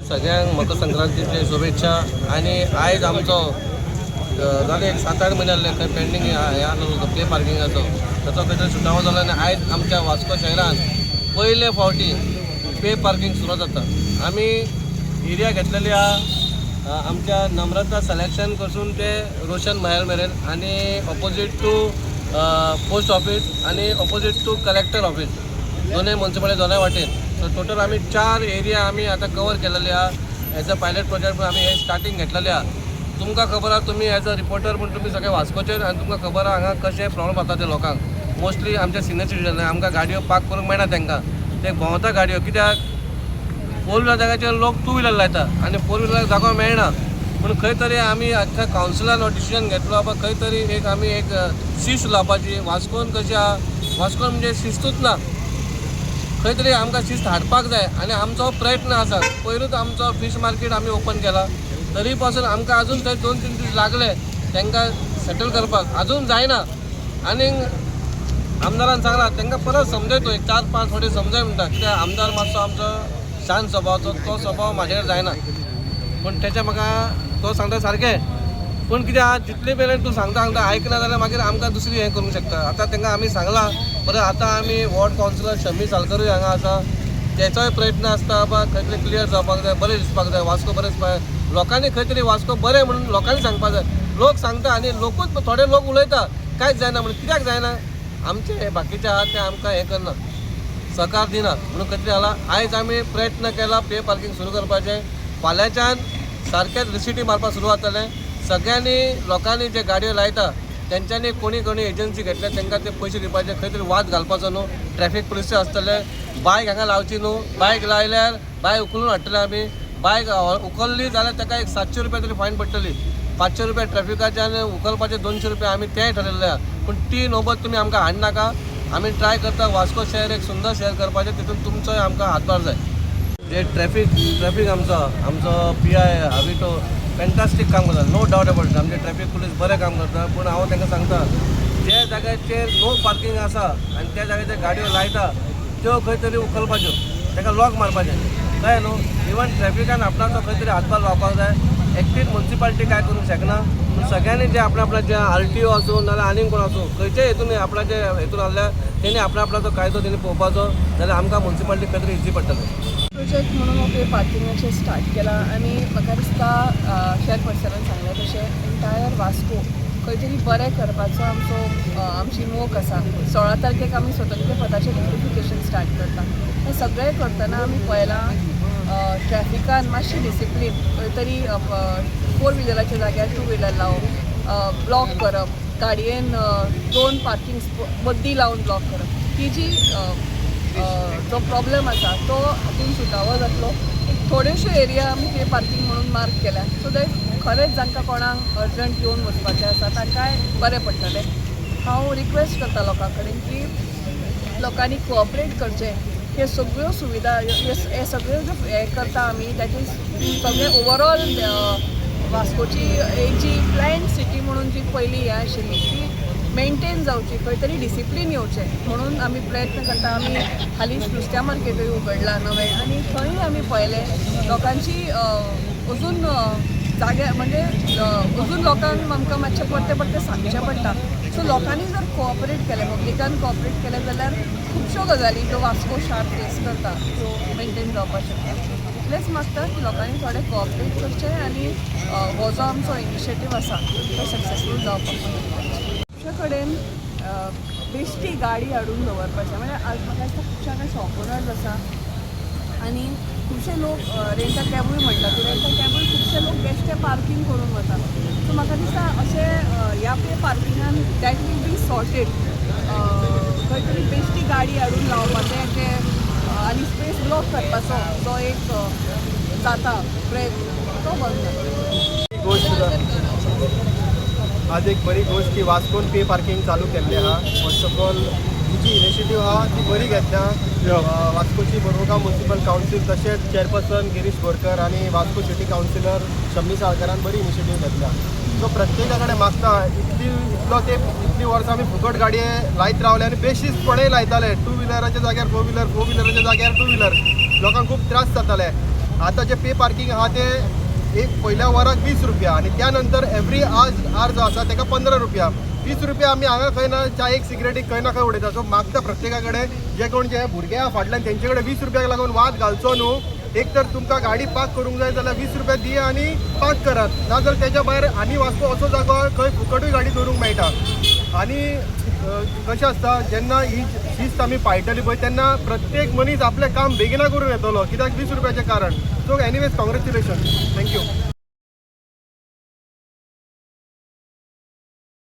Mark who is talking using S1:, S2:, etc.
S1: सगळ्यांक मकर संक्रांतीचे शुभेच्छा। आणि आयज आमचो जाले 7-8 महिने खंय पेंडींग हे आसलो प्ले पार्किंगाचो ताचो खंय तरी सुटावो जालो आनी आयज आमच्या वास्को शहरान पयले फावटी पे पार्किंग सुरू जाता। आमी एरिया घेतलेली आहा आमच्या नम्रता सिलेक्शन पासून ते रोशन महल मेरेन आनी ऑपोजीट टू पोस्ट ऑफिस आनी ऑपोजीट टू कलेक्टर ऑफिस दोनूय म्युनिसिपालिटी दोनूय वाटेन। सो टोटल आमी 4 एरिया आमी आतां कवर केलेले आहा। एज अ पायलट प्रोजेक्ट आमी हे स्टार्टिंग घेतलेले आहा। तुमकां खबर आहा तुमी एज अ रिपोर्टर म्हणून तुमी सगळे वास्कोचे आनी तुमकां खबर आहा हांगा कशे प्रॉब्लेम जाता ते लोकांक। मोस्टली आमच्या सिनियर सिटीजन आमकां गाडयो पार्क करूंक मेळना तांकां ते भोंवता गाडयो कित्याक 4 व्हिलर जाग्याचेर लोक 2 व्हिलर लायता आनी 4 व्हिलर जागो मेळना। पूण खंय तरी आमी आख्या कावन्सिलान हो डिसिजन घेतलो बाबा खंय तरी आमी एक शिस्त लावपाची। वास्कोन कशी आहा वास्कोन म्हणजे शिस्तूच ना खंय तरी आमकां शिस्त हाडपाक जाय आनी आमचो प्रयत्न आसा। पयरूच आमचो फिश मार्केट आमी ओपन केला तरी पासून आमकां अजून थंय 2-3 दीस लागले तांकां सेटल करपाक अजून जायना। आनी आमदारान सांगला तांकां परत समजयतो एक 4-5 फावटी समजय म्हणटा कित्याक आमदार मातसो आमचो शांत स्वभावाचो तो स्वभाव म्हाजे जायना। पूण तेच्या म्हाका तो सांगता सारकें पूण कित्याक जितले मेरेन तूं सांगता आयकना जाल्यार मागीर आमकां दुसरी हें करूंक शकता। आतां तांकां आमी सांगलां परत आतां आमी वॉर्ड कावन्सिलर शमी सालकरूय हांगा आसा तेचोय प्रयत्न आसता बाबा खंय तरी क्लियर जावपाक जाय बरें दिसपाक जाय वास्को बरें दिसपाक लोकांनी खंय तरी वास्को बरें म्हणून लोकांनी सांगपाक जाय। लोक सांगता आनी लोकूच थोडे लोक उलयता कांयच जायना म्हणून कित्याक जायना आमचे हे बाकीचे आहा ते आमकां हें करना सहकार दिना म्हणून खंय तरी जाला। आयज आमी प्रयत्न केला पे पार्किंग सुरू करपाचें फाल्यांच्यान सारकेंच रिसिटी मारपाक सुरू जातलें। सगळ्यांनी लोकांनी जे गाडयो लायता तेंच्यांनी कोणी एजन्सी घेतल्या तांकां ते पयशे दिवपाचे खंय तरी वाद घालपाचो न्हू। ट्रॅफिक पुलीस आसतले बायक हांगा लावची न्हू बायक लायल्यार बायक उखलून हाडटले आमी बायक उखल्ली जाल्यार ताका एक 700 रुपया तरी फायन पडटली 500 रुपया ट्रॅफिकाचे आनी उखलपाचे 200 रुपया आमी तेंय ठरयल्लें आहा। पूण ती नोबत तुमी आमकां हाडनाका आमी ट्राय करता वास्को शहर एक सुंदर शहर करपाचें तितून तुमचोय आमकां हातभार जाय। जे ट्रॅफिक आमचो PI हाविटो फॅन्टास्टीक काम करता नो डावट अबाउट इट। आमचे ट्रॅफिक पुलीस बरें काम करता पूण हांव तांकां सांगता जे जाग्याचेर नो पार्किंग आसा आनी त्या जाग्याचेर गाडयो लायता त्यो खंय तरी उखलपाच्यो ताका लॉक मारपाचें कळ्ळें न्हू। इवन ट्रॅफिकान आपणाचो खंय तरी हातभार लावपाक जाय। एकटीच म्युनिसिपालिटी काय करूंक शकना पूण सगळ्यांनी जे आपल्या जे RTO आसूं नाल्यार आनीक कोण आसूं खंयच्याय हितून आपणाचे हितून आसल्यार तेणी आपणाचो कायदो तेणी पळोवपाचो जाल्यार आमकां म्युनिसिपालिटी खंय तरी इजी पडटलें।
S2: प्रोजेक्ट म्हणून हो पे पार्किंगाचें स्टार्ट केला आनी म्हाका दिसता चेअरपर्सनान सांगलें तशें एंटायर वास्को खंय तरी बरें करपाचो आमची मोख आसा। 16 तारखेक आमी स्वतंत्र पदाचें नोटिफिकेशन स्टार्ट करता। हें सगळें करतना आमी पळयलां ट्रॅफिकान मातशी डिसिप्लीन खंय तरी 4 व्हिलराच्या जाग्यार 2 व्हिलर लावप ब्लॉक करप गाडयेन 2 पार्किंग बद्दी लावन ब्लॉक करप ही जी जो प्रॉब्लेम आसा तो हातून सुटावो जातलो। थोड्योश्यो एरिया आमी पे पार्किंग म्हणून मार्क केल्या सो दॅट खरेंच जांकां कोणाक अर्जंट येवन वचपाचें आसा तांकांय बरें पडटलें। हांव रिक्वेस्ट करता लोकां कडेन की लोकांनी कोऑपरेट करचें। हे सगळ्यो सुविधा हे सगळ्यो ज्यो हे करता आमी दॅट इज सगळें ओवरऑल वास्कोची एक जी प्लॅन्ड सिटी म्हणून जी पयली हें आशिल्ली ती मेंटेन जावची खंय तरी डिसिप्लीन येवचें म्हणून आमी प्रयत्न करता। आमी हालींच नुस्त्या मार्केटूय उगडलां नवें आनी थंय आमी पळयलें लोकांची अजून जाग्या म्हणजे अजून लोकांक आमकां मातशें परते परते सांगचें पडटा. सो लोकांनी जर कोऑपरेट केलें, पब्लिकान कोऑपरेट केलें जाल्यार खुबश्यो गजाली ज्यो वास्को शार फेस करता त्यो मेंटेन जावपाक शकता. इतलेंच मागता की लोकांनी थोडें कोऑपरेट करचें आनी हो जो आमचो इनिशिएटीव आसा तो सक्सेसफूल जावपाक शकता. खुबशे कडेन बेश्टी गाडी हाडून दवरपाचें म्हणजे आज म्हाका दिसता खुबशे हांगा शॉप ओनर्स आसा आनी खुबशे लोक रेंटल कॅबूय म्हणटा ती रेंटल कॅबूय खुबशे लोक बेश्टे पार्किंग करून वता. सो म्हाका दिसता अशें ह्या पे पार्किंगान दॅट वील बी सॉर्टेड. खंय तरी बेश्टी गाडी हाडून लावपाचें तें आनी स्पेस ब्लॉक करपाचो जो एक जाता प्रयत्न तो बंद जाता.
S3: गोष्ट आज एक बरी गोष्ट की वास्कोन पे पार्किंग चालू केल्लें आहा. फर्स्ट ऑफ ऑल ही जी इनिशिएटीव आहा ती बरी घेतल्या. वास्कोची बोरगांव म्युनिसिपल कावन्सील तशेंच चेअरपर्सन गिरीश बोरकर आनी वास्को सिटी कावन्सिलर शम्मी साळकारान बरी इनिशिएटीव घेतल्या. सो प्रत्येका कडेन मागता इतली वर्सां आमी फुकट गाडये लायत रावले आनी बेशिस्तपणे लायताले. टू व्हिलराच्या जाग्यार फोर व्हिलराच्या जाग्यार टू व्हिलर. लोकांक खूब त्रास जाताले. आतां जे पे पार्किंग आहा ते एक पहिल्या वराक 20 रुपया आणि त्यानंतर एवरी आर जो आसा ताका 15 रुपया. 20 रुपया आमी हांगा खंय ना चायेक सिगरेटीक खंय ना खंय उडयता. सो मागता प्रत्येका कडेन जे कोण जे भुरगे आहा फाटल्यान तेंचे कडेन 20 रुपयाक लागून वाद घालचो न्हू. एक तर तुमकां गाडी पार्क करूंक जाय जाल्यार 20 रुपया दिया आनी पार्क करात. नाजाल्यार तेच्या भायर आनी वास्को असो जागो खंय फुकटूय गाडी दवरूंक मेळटा. आनी कशें आसता जेन्ना ही शिस्त आमी पाळटली पळय तेन्ना प्रत्येक मनीस आपलें काम बेगिना करून येतलो कित्याक 20 रुपयाचें कारण. So anyways congratulation. थँक्यू.